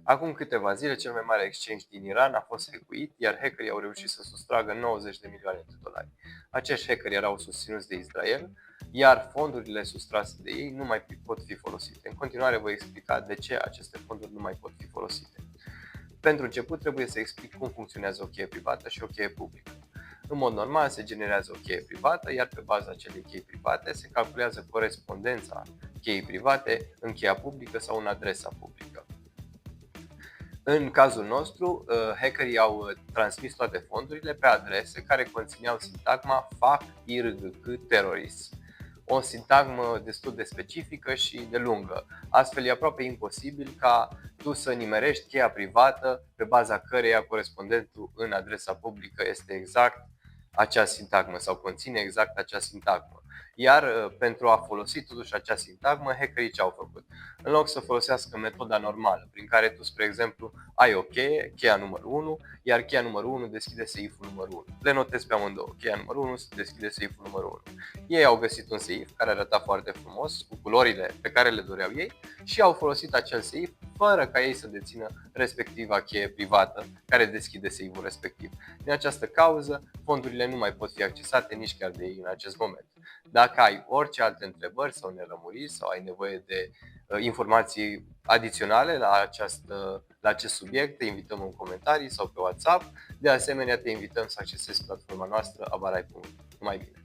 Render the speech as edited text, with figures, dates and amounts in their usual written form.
Acum câteva zile, cel mai mare exchange din Iran a fost hackuit, iar hackerii au reușit să sustragă 90 de milioane de dolari. Acești hackeri erau susținuți de Israel, iar fondurile sustrase de ei nu mai pot fi folosite. În continuare voi explica de ce aceste fonduri nu mai pot fi folosite. Pentru început trebuie să explic cum funcționează o cheie privată și o cheie publică. În mod normal se generează o cheie privată, iar pe baza acelei chei private se calculează corespondența cheii private în cheia publică sau în adresa publică. În cazul nostru, hackerii au transmis toate fondurile pe adrese care conțineau sintagma FAK IRGC terrorist. O sintagmă destul de specifică și de lungă. Astfel e aproape imposibil ca tu să nimerești cheia privată pe baza căreia corespondentul în adresa publică este exact acea sintagmă sau conține exact acea sintagmă. Iar pentru a folosi totuși acea sintagmă, hackerii ce au făcut? În loc să folosească metoda normală, prin care tu, spre exemplu, ai o cheie, cheia numărul 1, iar cheia numărul 1 deschide seiful numărul 1. Le notezi pe amândouă. Cheia numărul 1 deschide seiful numărul 1. Ei au găsit un seif care arăta foarte frumos, cu culorile pe care le doreau ei și au folosit acel seif fără ca ei să dețină respectiva cheie privată care deschide seiful respectiv. Din această cauză, fondurile nu mai pot fi accesate nici chiar de ei în acest moment. Dacă ai orice alte întrebări sau nelămuriri sau ai nevoie de informații adiționale la acest subiect, te invităm în comentarii sau pe WhatsApp. De asemenea, te invităm să accesezi platforma noastră avarai.ro. Numai bine!